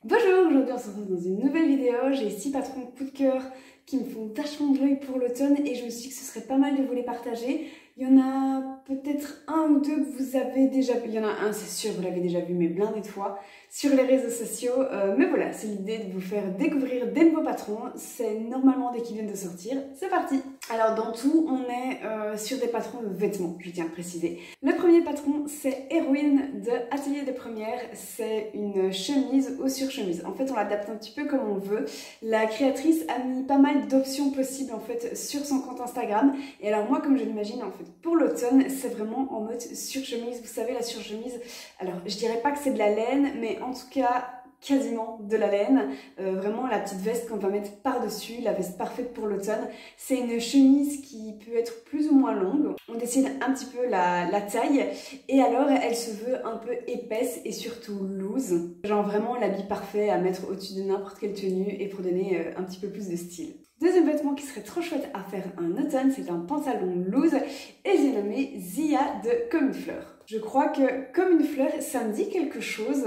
Bonjour, aujourd'hui on se retrouve dans une nouvelle vidéo. J'ai 6 patrons coup de cœur qui me font vachement de l'œil pour l'automne et je me suis dit que ce serait pas mal de vous les partager. Il y en a peut-être un ou deux que vous avez déjà vu. Il y en a un, c'est sûr, vous l'avez déjà vu, mais blindé de fois sur les réseaux sociaux. Mais voilà, c'est l'idée de vous faire découvrir des nouveaux patrons. C'est normalement dès qu'ils viennent de sortir. C'est parti! Alors dans tout, on est sur des patrons de vêtements, je tiens à préciser. Le premier patron, c'est Héroïne de Atelier des Premières. C'est une chemise ou surchemise. En fait, on l'adapte un petit peu comme on veut. La créatrice a mis pas mal d'options possibles en fait sur son compte Instagram. Et alors moi, comme je l'imagine en fait pour l'automne, c'est vraiment en mode surchemise. Vous savez, la surchemise, alors je dirais pas que c'est de la laine, mais en tout cas quasiment de la laine, vraiment la petite veste qu'on va mettre par-dessus, la veste parfaite pour l'automne. C'est une chemise qui peut être plus ou moins longue, on décide un petit peu la taille et alors elle se veut un peu épaisse et surtout loose, genre vraiment l'habit parfait à mettre au-dessus de n'importe quelle tenue et pour donner un petit peu plus de style. Deuxième vêtement qui serait trop chouette à faire en automne, c'est un pantalon loose et j'ai nommé Zia de Comme une fleur. Je crois que Comme une fleur, ça me dit quelque chose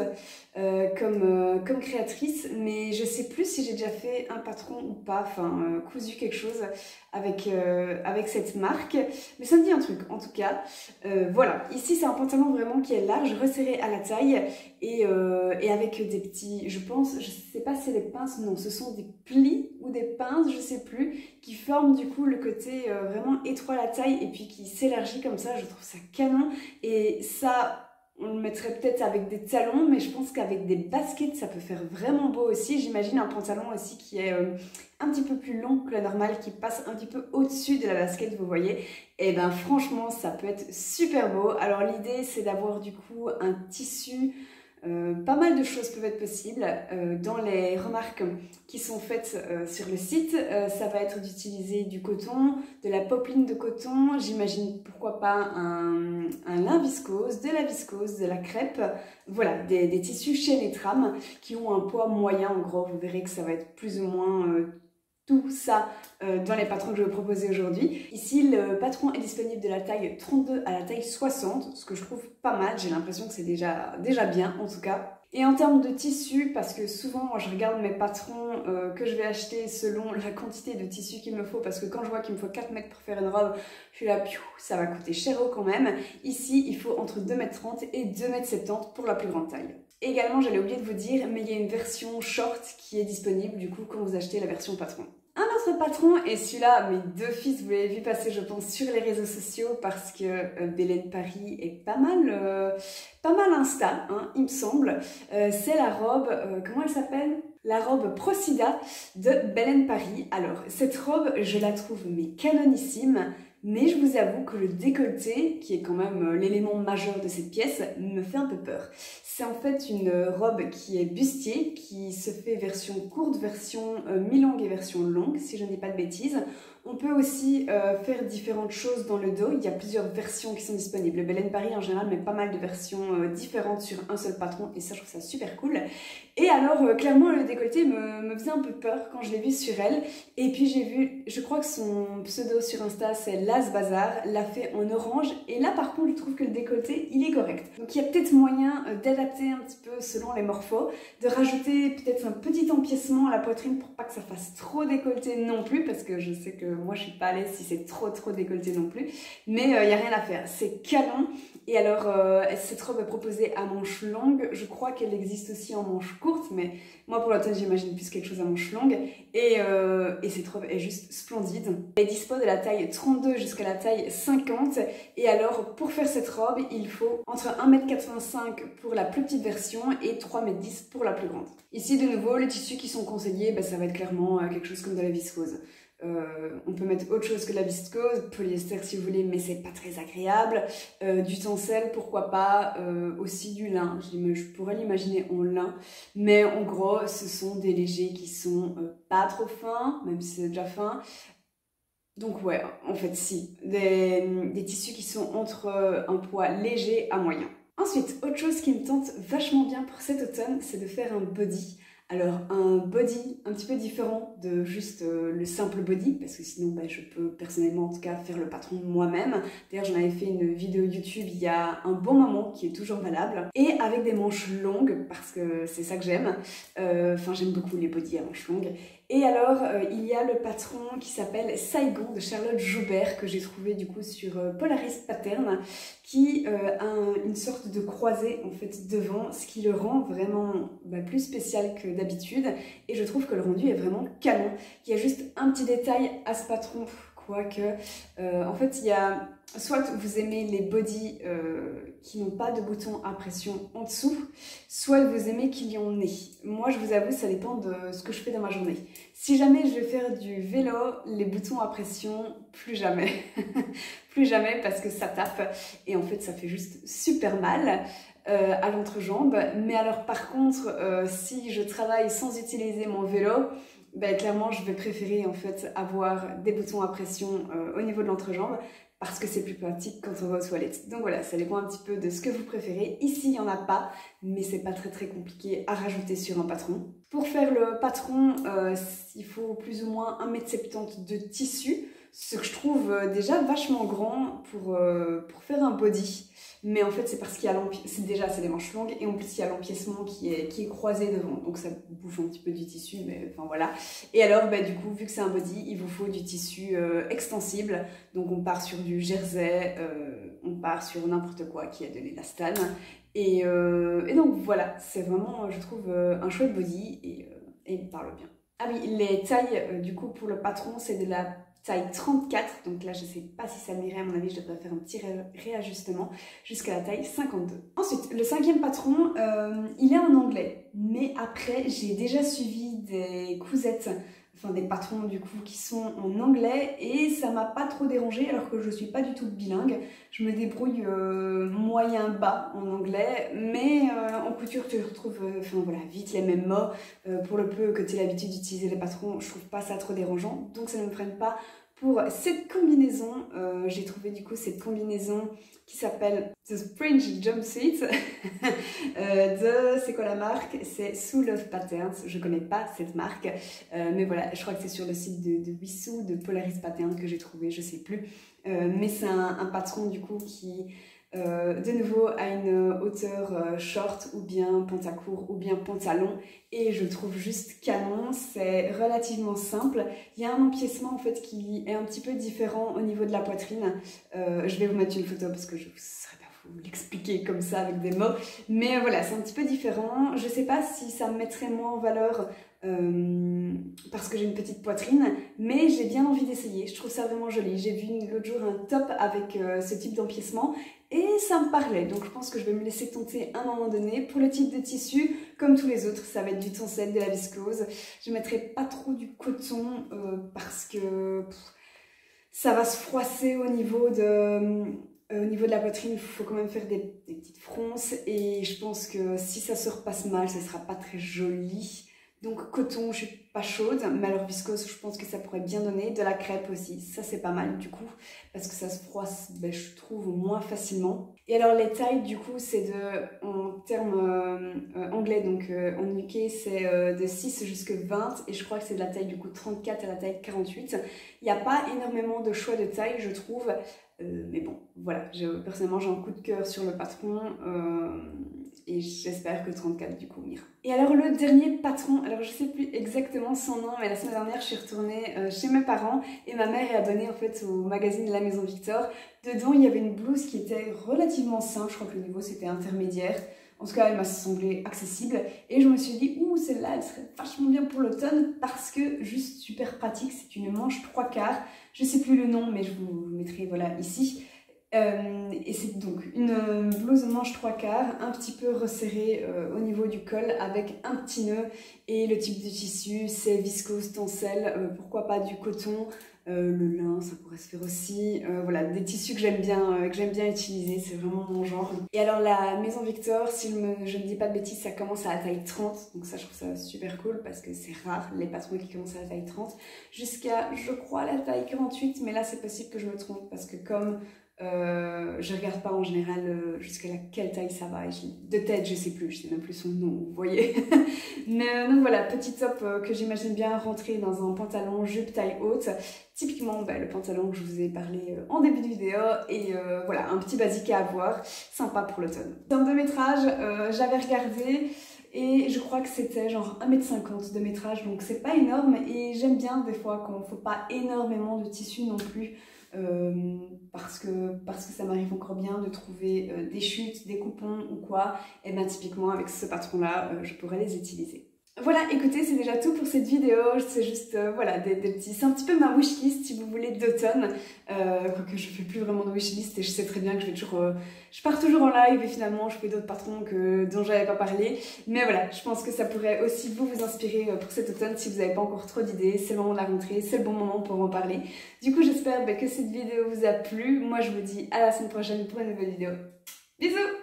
comme créatrice, mais je sais plus si j'ai déjà fait un patron ou pas, enfin cousu quelque chose avec cette marque, mais ça me dit un truc en tout cas. Voilà, ici c'est un pantalon vraiment qui est large, resserré à la taille et avec des petits, je pense, je sais pas si c'est des pinces, non, ce sont des plis ou des pinces, je sais plus, qui forment du coup le côté vraiment étroit à la taille et puis qui s'élargit comme ça. Je trouve ça canon et ça on le mettrait peut-être avec des talons, mais je pense qu'avec des baskets ça peut faire vraiment beau aussi. J'imagine un pantalon aussi qui est un petit peu plus long que la normale, qui passe un petit peu au-dessus de la basket, vous voyez. Et ben franchement ça peut être super beau. Alors l'idée c'est d'avoir du coup un tissu. Pas mal de choses peuvent être possibles. Dans les remarques qui sont faites sur le site, ça va être d'utiliser du coton, de la popeline de coton, j'imagine pourquoi pas un lin viscose, de la crêpe, voilà, des tissus chaîne et trame qui ont un poids moyen en gros. Vous verrez que ça va être plus ou moins tout ça dans les patrons que je vais vous proposer aujourd'hui. Ici, le patron est disponible de la taille 32 à la taille 60, ce que je trouve pas mal. J'ai l'impression que c'est déjà bien, en tout cas. Et en termes de tissu, parce que souvent, moi, je regarde mes patrons que je vais acheter selon la quantité de tissu qu'il me faut, parce que quand je vois qu'il me faut 4 mètres pour faire une robe, je suis là, ça va coûter cher quand même. Ici, il faut entre 2,30 m et 2,70 m pour la plus grande taille. Également, j'allais oublier de vous dire, mais il y a une version short qui est disponible, du coup, quand vous achetez la version patron. Un autre patron, et celui-là, mes deux fils, vous l'avez vu passer, je pense, sur les réseaux sociaux parce que Belen Paris est pas mal Insta, hein, il me semble. C'est la robe, comment elle s'appelle? La robe Procida de Belen Paris. Alors, cette robe, je la trouve mais canonissime. Mais je vous avoue que le décolleté, qui est quand même l'élément majeur de cette pièce, me fait un peu peur. C'est en fait une robe qui est bustier, qui se fait version courte, version mi-longue et version longue, si je ne dis pas de bêtises. On peut aussi faire différentes choses dans le dos. Il y a plusieurs versions qui sont disponibles. Belen Paris en général met pas mal de versions différentes sur un seul patron et ça je trouve ça super cool. Et alors clairement le décolleté me faisait un peu peur quand je l'ai vu sur elle. Et puis j'ai vu, je crois que son pseudo sur Insta c'est Las Bazar, l'a fait en orange. Et là par contre je trouve que le décolleté il est correct. Donc il y a peut-être moyen d'adapter un petit peu selon les morphos, de rajouter peut-être un petit empiècement à la poitrine pour pas que ça fasse trop décolleté non plus, parce que je sais que moi je suis pas à l'aise si c'est trop décolleté non plus, mais il n'y a rien à faire, c'est canon. Et alors cette robe est proposée à manches longues, je crois qu'elle existe aussi en manches courtes, mais moi pour l'automne j'imagine plus quelque chose à manches longues, et cette robe est juste splendide. Elle est dispo de la taille 32 jusqu'à la taille 50, et alors pour faire cette robe il faut entre 1,85 m pour la plus petite version et 3,10 m pour la plus grande. Ici de nouveau les tissus qui sont conseillés, ça va être clairement quelque chose comme de la viscose. On peut mettre autre chose que de la viscose, polyester si vous voulez, mais c'est pas très agréable. Du tencel, pourquoi pas, aussi du lin. Je pourrais l'imaginer en lin, mais en gros, ce sont des légers qui sont pas trop fins, même si c'est déjà fin. Donc ouais, en fait si, des tissus qui sont entre un poids léger à moyen. Ensuite, autre chose qui me tente vachement bien pour cet automne, c'est de faire un body Alors un body un petit peu différent de juste le simple body, parce que sinon je peux personnellement en tout cas faire le patron moi-même. D'ailleurs j'en avais fait une vidéo YouTube il y a un bon moment qui est toujours valable. Et avec des manches longues, parce que c'est ça que j'aime. Enfin j'aime beaucoup les bodys à manches longues. Et alors, il y a le patron qui s'appelle Saigon de Charlotte Joubert, que j'ai trouvé du coup sur Polaris Pattern, qui a une sorte de croisée en fait devant, ce qui le rend vraiment plus spécial que d'habitude. Et je trouve que le rendu est vraiment canon. Il y a juste un petit détail à ce patron, quoique, en fait, il y a... Soit vous aimez les bodys qui n'ont pas de bouton à pression en dessous, soit vous aimez qu'il y en ait. Moi, je vous avoue, ça dépend de ce que je fais dans ma journée. Si jamais je vais faire du vélo, les boutons à pression, plus jamais. Plus jamais parce que ça tape et en fait, ça fait juste super mal à l'entrejambe. Mais alors par contre, si je travaille sans utiliser mon vélo, clairement, je vais préférer en fait avoir des boutons à pression au niveau de l'entrejambe parce que c'est plus pratique quand on va aux toilettes. Donc voilà, ça dépend un petit peu de ce que vous préférez. Ici, il n'y en a pas, mais c'est pas très compliqué à rajouter sur un patron. Pour faire le patron, il faut plus ou moins 1,70 m de tissu, ce que je trouve déjà vachement grand pour faire un body. Mais en fait, c'est parce qu'il y a l'empiècement, déjà c'est des manches longues, et en plus il y a l'empiècement qui est croisé devant, donc ça bouffe un petit peu du tissu, mais enfin voilà. Et alors, du coup, vu que c'est un body, il vous faut du tissu extensible, donc on part sur du jersey, on part sur n'importe quoi qui a de l'élastane, et donc voilà, c'est vraiment, je trouve, un chouette body, et il me parle bien. Ah oui, les tailles, du coup, pour le patron, c'est de la taille 34, donc là je sais pas si ça m'irait, à mon avis je devrais faire un petit réajustement jusqu'à la taille 52. Ensuite, le 5e patron, il est en anglais, mais après j'ai déjà suivi des cousettes, enfin des patrons du coup qui sont en anglais et ça m'a pas trop dérangé alors que je suis pas du tout bilingue. Je me débrouille moyen bas en anglais, mais en couture tu retrouves vite les mêmes mots. Pour le peu que tu aies l'habitude d'utiliser les patrons, je trouve pas ça trop dérangeant, donc ça ne me freine pas. Pour cette combinaison, j'ai trouvé du coup cette combinaison qui s'appelle The Spring Jumpsuit c'est quoi la marque? C'est Sue Love Patterns. Je connais pas cette marque, mais voilà, je crois que c'est sur le site de Wissou, de Polaris Pattern que j'ai trouvé, je sais plus. Mais c'est un patron du coup qui de nouveau à une hauteur short ou bien pantacourt ou bien pantalon, et je trouve juste canon. C'est relativement simple, il y a un empiècement en fait qui est un petit peu différent au niveau de la poitrine. Je vais vous mettre une photo parce que je ne saurais pas vous l'expliquer comme ça avec des mots, mais voilà, c'est un petit peu différent. Je sais pas si ça me mettrait moins en valeur parce que j'ai une petite poitrine, mais j'ai bien envie d'essayer. Je trouve ça vraiment joli. J'ai vu l'autre jour un top avec ce type d'empiècement et ça me parlait, donc je pense que je vais me laisser tenter à un moment donné. Pour le type de tissu, comme tous les autres, ça va être du tencel, de la viscose. Je mettrai pas trop du coton parce que ça va se froisser au niveau de la poitrine. Il faut quand même faire des petites fronces et je pense que si ça se repasse mal, ce sera pas très joli. Donc coton, je suis pas chaude, mais alors viscose, je pense que ça pourrait bien donner. De la crêpe aussi, ça c'est pas mal du coup, parce que ça se froisse, je trouve, moins facilement. Et alors les tailles du coup, c'est en termes anglais, donc en UK, c'est de 6 jusqu'à 20, et je crois que c'est de la taille du coup 34 à la taille 48. Il n'y a pas énormément de choix de taille, je trouve, mais bon, voilà, personnellement j'ai un coup de cœur sur le patron, et j'espère que 34 du coup m'ira. Et alors le dernier patron, alors je sais plus exactement son nom, mais la semaine dernière je suis retournée chez mes parents et ma mère est abonnée en fait au magazine de la Maison Victor. Dedans il y avait une blouse qui était relativement simple, je crois que le niveau c'était intermédiaire. En tout cas, elle m'a semblé accessible et je me suis dit, ouh, celle-là, elle serait vachement bien pour l'automne parce que juste super pratique, c'est une manche 3/4. Je sais plus le nom, mais je vous mettrai voilà ici. Et c'est donc une blouse manche 3/4, un petit peu resserrée au niveau du col avec un petit nœud, et le type de tissu c'est viscose, tencel, pourquoi pas du coton, le lin ça pourrait se faire aussi, voilà, des tissus que j'aime bien utiliser, c'est vraiment mon genre. Et alors la Maison Victor, si je ne dis pas de bêtises, ça commence à la taille 30, donc ça je trouve ça super cool parce que c'est rare les patrons qui commencent à la taille 30, jusqu'à je crois la taille 48, mais là c'est possible que je me trompe parce que comme Je regarde pas en général jusqu'à quelle taille ça va. De tête, je sais plus, je sais même plus son nom, vous voyez. Mais donc voilà, petit top que j'imagine bien rentrer dans un pantalon jupe taille haute. Typiquement le pantalon que je vous ai parlé en début de vidéo. Et voilà, un petit basique à avoir, sympa pour l'automne. En termes de métrage, j'avais regardé et je crois que c'était genre 1,50 m de métrage, donc c'est pas énorme. Et j'aime bien des fois quand il faut pas énormément de tissu non plus. Parce que ça m'arrive encore bien de trouver des chutes, des coupons ou quoi, et bien typiquement avec ce patron là je pourrais les utiliser. Voilà, écoutez, c'est déjà tout pour cette vidéo. C'est juste, voilà, c'est un petit peu ma wishlist si vous voulez d'automne. Quoique je fais plus vraiment de wishlist et je sais très bien que je vais toujours, je pars toujours en live et finalement je fais d'autres patrons dont j'avais pas parlé. Mais voilà, je pense que ça pourrait aussi vous inspirer pour cet automne si vous n'avez pas encore trop d'idées. C'est le moment de la rentrée, c'est le bon moment pour en parler. Du coup, j'espère que cette vidéo vous a plu. Moi, je vous dis à la semaine prochaine pour une nouvelle vidéo. Bisous!